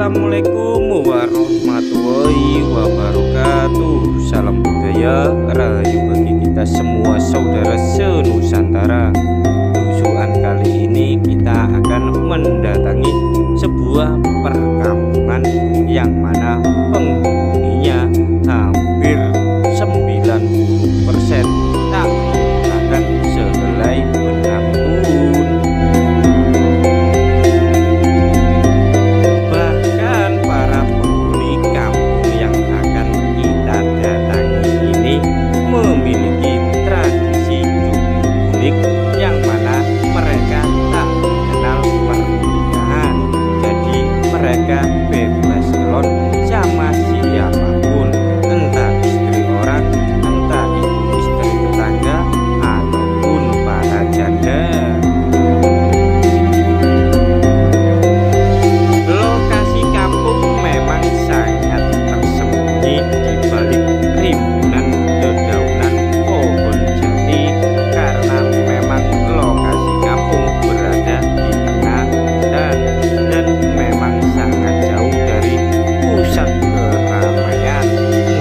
Assalamualaikum warahmatullahi wabarakatuh. Salam budaya rahayu bagi kita semua saudara senusantara. Tujuan kali ini kita akan mendatangi sebuah perkampungan yang mana penghuninya hampir 90% tak menggunakan sehelai benang pun. Bahkan para penghuni kampung yang akan kita datangi ini memiliki tradisi cukup unik yang mana mereka tak mengenal pernikahan. Jadi mereka bebas kelon sama siapapun, entah istri orang, entah itu istri tetangga, ataupun para janda. Lokasi kampung memang sangat tersembunyi di balik rimbunan dedaunan pohon jati, karena memang lokasi kampung berada di tengah dan memang sangat jauh dari pusat keramaian,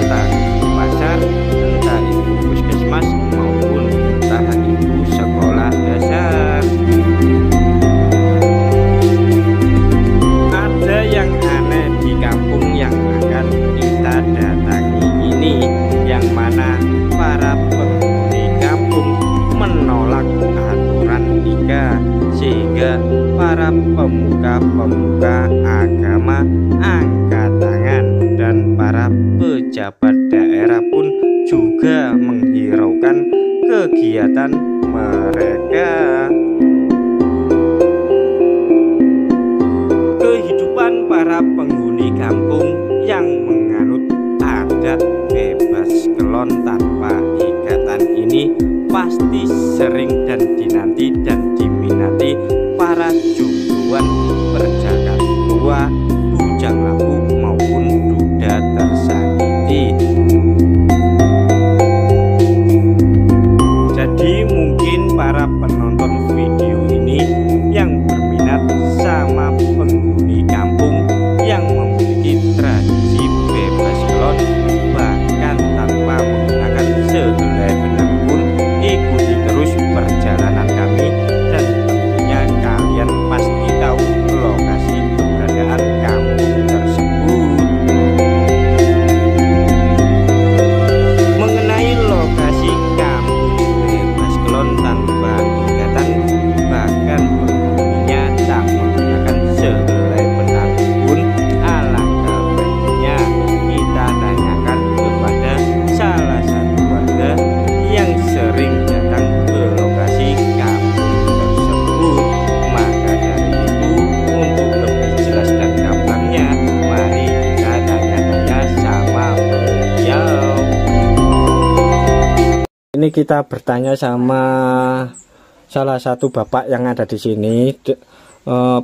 entah itu pasar, entah itu puskesmas, maupun entah itu sekolah dasar. Ada yang aneh di kampung yang akan kita datangi ini, yang mana para penghuni kampung menolak aturan nikah, sehingga para pemuka-pemuka agama angkat tangan dan para pejabat daerah pun juga menghiraukan kegiatan mereka. Kehidupan para penghuni kampung yang menganut adat bebas kelon tanpa ikatan ini pasti sering dan dinanti dan diminati para jumbuan berjagat tua, bujang labu maupun duda tersakiti. Jadi mungkin para penonton video ini yang berminat sama penghuni kampung yang memiliki tradisi bebas kelon bahkan tanpa menggunakan sehelai benang pun, ikuti terus perjalanan kami dan tentunya kalian pasti tahu lokasi keberadaan kampung tersebut. Mengenai lokasi kampung bebas kelon tanpa ikatan, bahkan penghuninya tak menggunakan sehelai benang pun, alangkah baiknya kita tanyakan kepada salah satu warga yang sering datang ke lokasi kampung tersebut. Maka dari itu, untuk lebih jelas dan gampangnya, mari kita tanya-tanya sama beliau. Ini kita bertanya sama salah satu bapak yang ada di sini.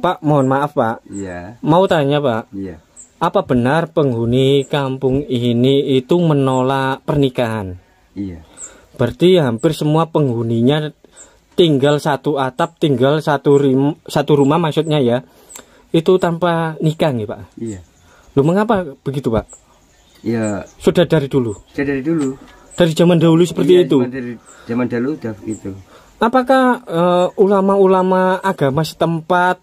Pak, mohon maaf Pak. Iya. Mau tanya Pak, Iya. apa benar penghuni kampung ini itu menolak pernikahan? Iya. Berarti hampir semua penghuninya tinggal satu atap, tinggal satu rumah maksudnya ya, itu tanpa nikah nih Pak? Iya. Loh, mengapa begitu Pak? Ya, Sudah dari dulu? saya dari dulu. Dari zaman dahulu seperti Iya, itu? Dari zaman dahulu udah begitu. Apakah ulama-ulama agama setempat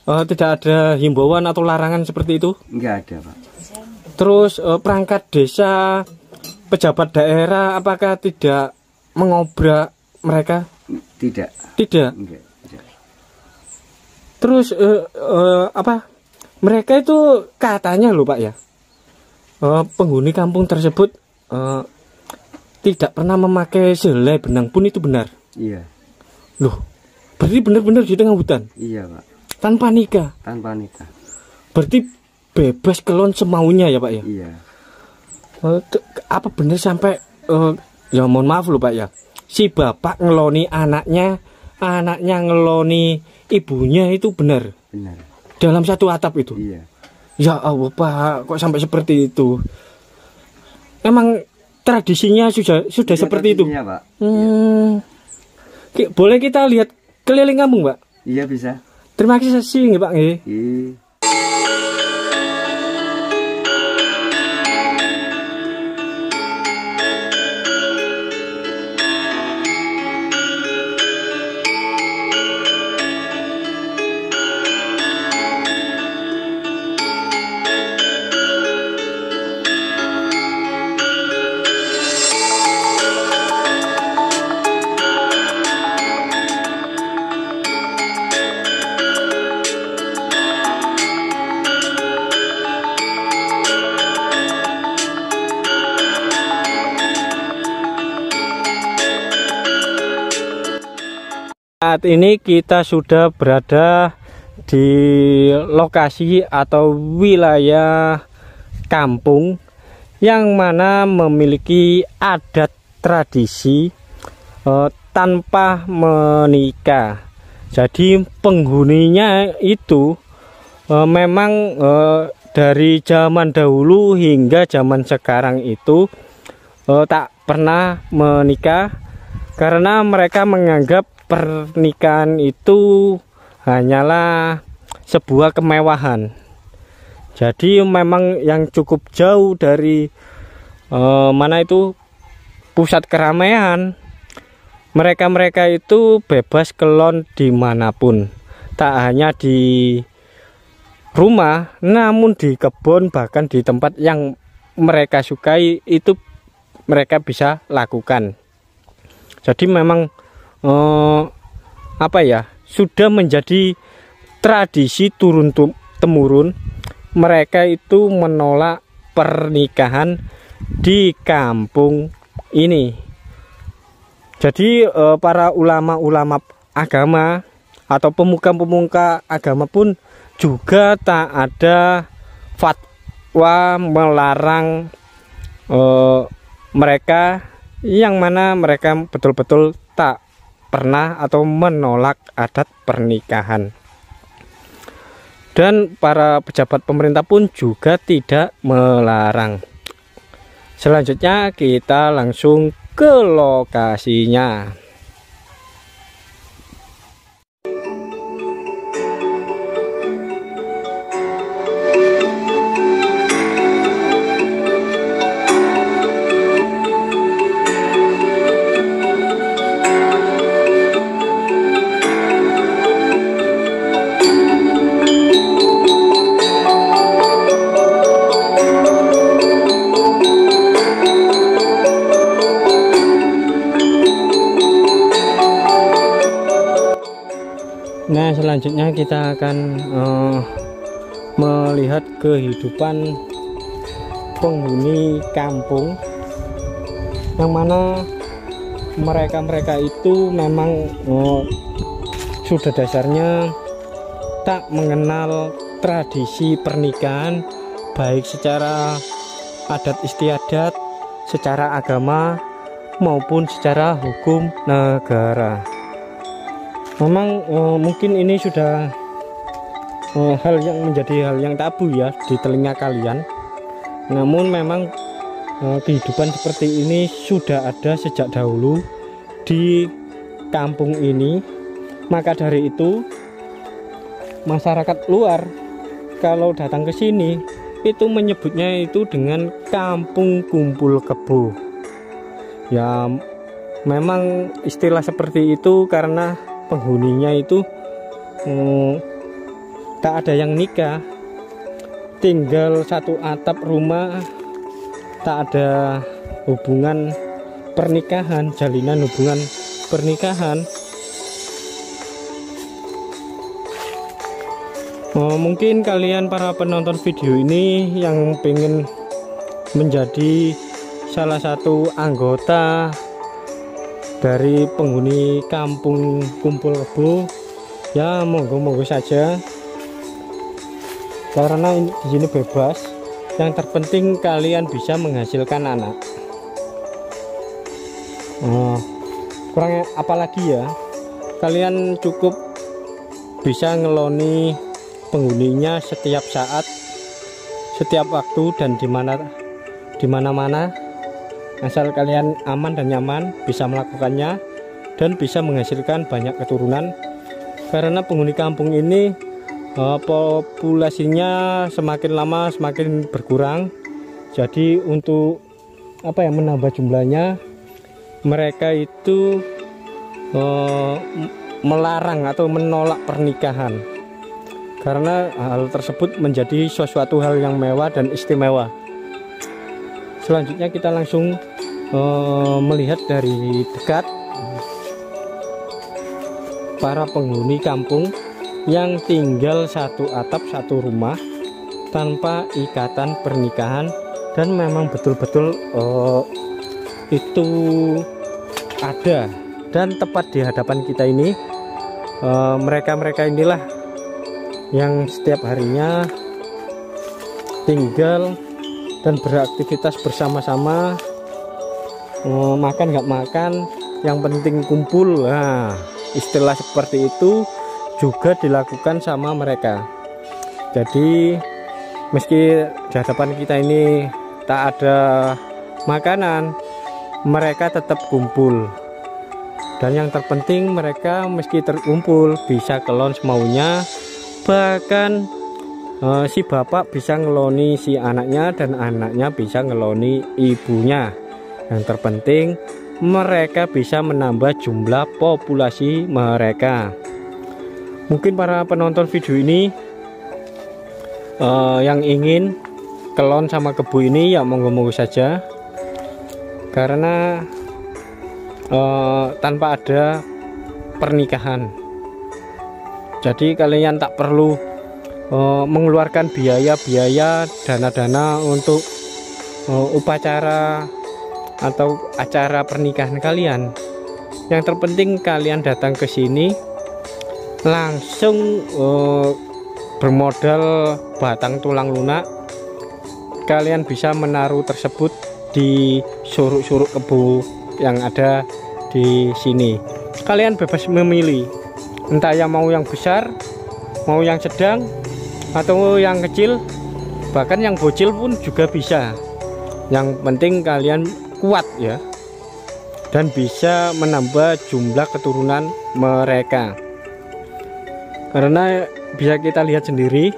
tidak ada himbauan atau larangan seperti itu? Enggak ada, Pak. Terus perangkat desa, pejabat daerah, apakah tidak mengobrak mereka? Tidak. Tidak. Enggak. Tidak. Terus apa? Mereka itu katanya loh Pak ya, penghuni kampung tersebut tidak pernah memakai sehelai benang pun, itu benar? Iya. Loh, berarti benar-benar di tengah hutan? Iya, Pak. Tanpa nikah? Tanpa nikah. Berarti bebas kelon semaunya ya Pak ya? Iya. Apa benar sampai ya mohon maaf loh Pak ya, si bapak ngeloni anaknya ngeloni ibunya, itu benar? Benar. Dalam satu atap itu? Iya. Ya Allah Pak, kok sampai seperti itu? Emang tradisinya sudah seperti itu? Pak. Boleh kita lihat keliling kampung Pak? Iya, bisa. Terima kasih nggih Pak nggih. Iya. Saat ini kita sudah berada di lokasi atau wilayah kampung yang mana memiliki adat tradisi tanpa menikah. Jadi penghuninya itu memang dari zaman dahulu hingga zaman sekarang itu tak pernah menikah, karena mereka menganggap pernikahan itu hanyalah sebuah kemewahan. Jadi memang yang cukup jauh dari pusat keramaian. Mereka itu bebas kelon dimanapun, tak hanya di rumah, namun di kebun, bahkan di tempat yang mereka sukai itu mereka bisa lakukan. Jadi memang sudah menjadi tradisi turun temurun. Mereka itu menolak pernikahan di kampung ini. Jadi para ulama-ulama agama atau pemuka-pemuka agama pun juga tak ada fatwa melarang mereka, yang mana mereka betul-betul tak pernah atau menolak adat pernikahan. Dan para pejabat pemerintah pun juga tidak melarang. Selanjutnya kita langsung ke lokasinya. Nah, selanjutnya kita akan melihat kehidupan penghuni kampung, yang mana mereka itu memang sudah dasarnya tak mengenal tradisi pernikahan, baik secara adat istiadat, secara agama, maupun secara hukum negara. Memang mungkin ini sudah menjadi hal yang tabu ya di telinga kalian. Namun memang kehidupan seperti ini sudah ada sejak dahulu di kampung ini. Maka dari itu masyarakat luar kalau datang ke sini itu menyebutnya itu dengan kampung kumpul kebo. Ya memang istilah seperti itu karena penghuninya itu tak ada yang nikah, tinggal satu atap rumah, tak ada hubungan pernikahan, jalinan hubungan pernikahan. Mungkin kalian para penonton video ini yang pengen menjadi salah satu anggota dari penghuni kampung kumpul kebo, ya monggo saja, karena di sini bebas. Yang terpenting kalian bisa menghasilkan anak. Kurang apalagi ya, kalian cukup bisa ngeloni penghuninya setiap saat, setiap waktu, dan di mana-mana. Asal kalian aman dan nyaman bisa melakukannya dan bisa menghasilkan banyak keturunan. Karena penghuni kampung ini populasinya semakin lama semakin berkurang. Jadi untuk menambah jumlahnya, mereka itu melarang atau menolak pernikahan, karena hal tersebut menjadi sesuatu hal yang mewah dan istimewa. Selanjutnya kita langsung melihat dari dekat para penghuni kampung yang tinggal satu atap satu rumah tanpa ikatan pernikahan, dan memang betul-betul itu ada dan tepat di hadapan kita ini. mereka inilah yang setiap harinya tinggal dan beraktivitas bersama-sama, makan nggak makan yang penting kumpul. Nah, istilah seperti itu juga dilakukan sama mereka. Jadi meski di hadapan kita ini tak ada makanan, mereka tetap kumpul. Dan yang terpenting mereka meski terkumpul bisa kelon semaunya. Bahkan si bapak bisa ngeloni si anaknya dan anaknya bisa ngeloni ibunya. Yang terpenting mereka bisa menambah jumlah populasi mereka. Mungkin para penonton video ini yang ingin kelon sama kebu ini ya monggo-monggo saja, karena tanpa ada pernikahan, jadi kalian tak perlu mengeluarkan biaya-biaya dana-dana untuk upacara atau acara pernikahan kalian. Yang terpenting kalian datang ke sini langsung bermodal batang tulang lunak, kalian bisa menaruh tersebut di suruk-suruk kebu yang ada di sini. Kalian bebas memilih, entah yang mau yang besar, mau yang sedang, atau yang kecil, bahkan yang bocil pun juga bisa. Yang penting kalian kuat ya, dan bisa menambah jumlah keturunan mereka. Karena bisa kita lihat sendiri,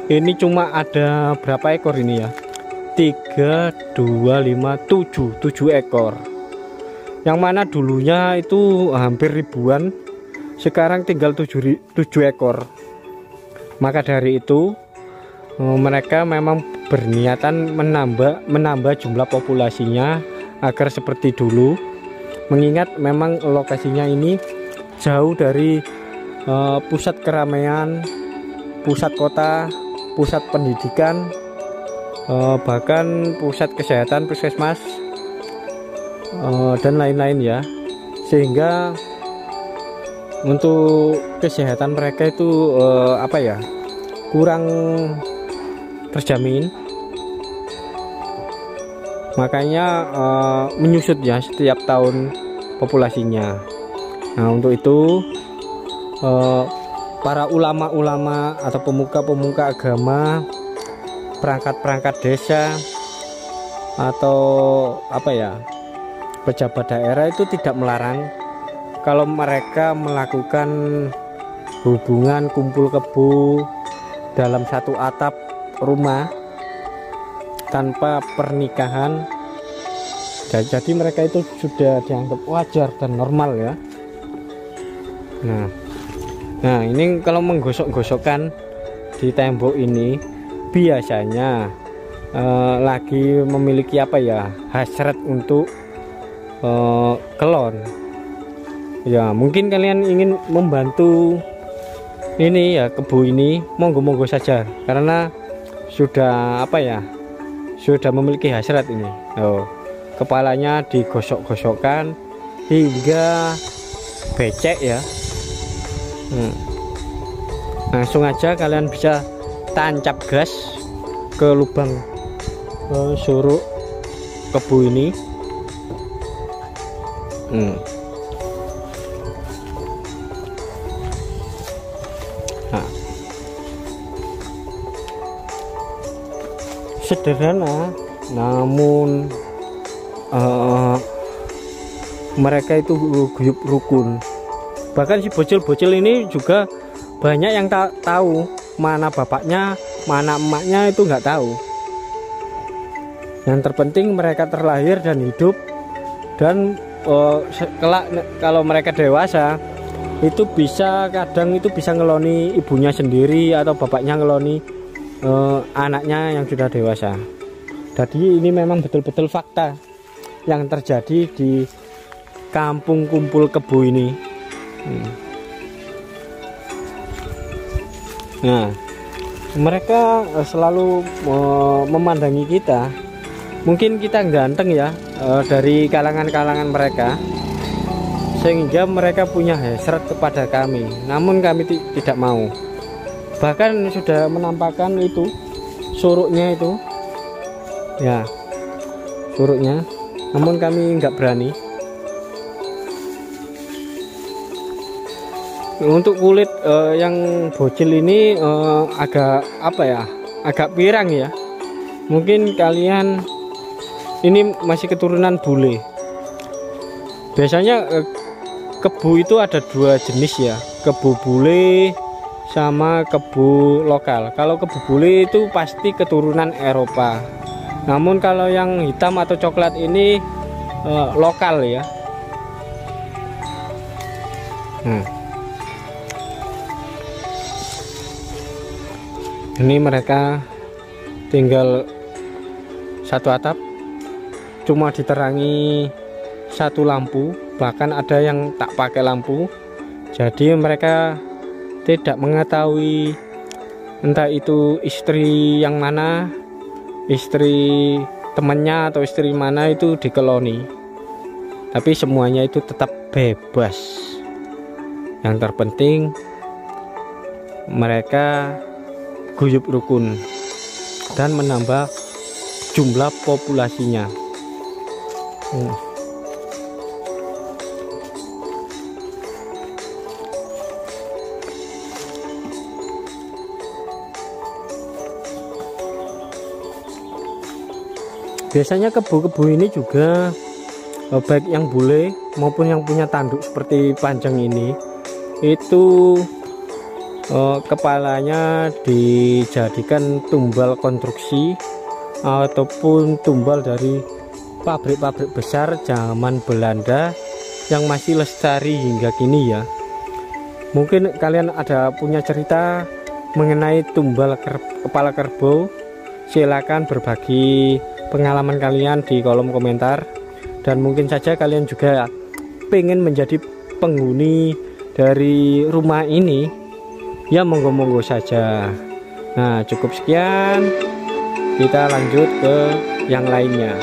ini cuma ada berapa ekor ini ya? 3, 2, 5, 7 ekor. Yang mana dulunya itu hampir ribuan, sekarang tinggal 7 ekor. Maka dari itu mereka memang berniatan menambah jumlah populasinya agar seperti dulu. Mengingat memang lokasinya ini jauh dari pusat keramaian, pusat kota, pusat pendidikan, bahkan pusat kesehatan, puskesmas, dan lain-lain ya, sehingga untuk kesehatan mereka itu kurang terjamin. Makanya menyusut ya setiap tahun populasinya. Nah, untuk itu para ulama-ulama atau pemuka-pemuka agama, perangkat-perangkat desa, atau pejabat daerah itu tidak melarang kalau mereka melakukan hubungan kumpul kebo dalam satu atap rumah tanpa pernikahan. Jadi mereka itu sudah dianggap wajar dan normal ya. Nah ini kalau menggosok-gosokkan di tembok ini biasanya lagi memiliki hasrat untuk kelon ya. Mungkin kalian ingin membantu ini ya, kebu ini, monggo-monggo saja, karena sudah sudah memiliki hasrat ini. Kepalanya digosok-gosokkan hingga becek ya. Langsung aja kalian bisa tancap gas ke lubang suruk kebu ini. Sederhana, namun mereka itu guyup rukun. Bahkan si bocil-bocil ini juga banyak yang tak tahu mana bapaknya, mana emaknya, itu nggak tahu. Yang terpenting mereka terlahir dan hidup, dan kelak kalau mereka dewasa itu kadang bisa ngeloni ibunya sendiri atau bapaknya ngeloni anaknya yang sudah dewasa. Jadi ini memang betul-betul fakta yang terjadi di kampung kumpul kebo ini. Nah, mereka selalu memandangi kita. Mungkin kita ganteng ya, dari kalangan-kalangan mereka, sehingga mereka punya hasrat kepada kami, namun kami tidak mau. Bahkan sudah menampakkan itu suruknya itu ya, suruknya, namun kami nggak berani. Untuk kulit yang bocil ini agak apa ya, agak pirang ya. Mungkin kalian ini masih keturunan bule. Biasanya kebu itu ada dua jenis ya, kebu bule sama kebu lokal. Kalau kebu bule itu pasti keturunan Eropa, namun kalau yang hitam atau coklat ini lokal ya. Ini mereka tinggal satu atap, cuma diterangi satu lampu, bahkan ada yang tak pakai lampu. Jadi mereka tidak mengetahui entah itu istri yang mana, istri temannya atau istri mana itu dikeloni. Tapi semuanya itu tetap bebas. Yang terpenting mereka guyub rukun dan menambah jumlah populasinya. Biasanya kebu-kebu ini juga baik yang bule maupun yang punya tanduk seperti panjang ini, itu kepalanya dijadikan tumbal konstruksi ataupun tumbal dari pabrik-pabrik besar zaman Belanda yang masih lestari hingga kini ya. Mungkin kalian ada punya cerita mengenai tumbal kepala kerbau, silakan berbagi pengalaman kalian di kolom komentar. Dan mungkin saja kalian juga pengen menjadi penghuni dari rumah ini, ya monggo-monggo saja. Nah, cukup sekian, kita lanjut ke yang lainnya.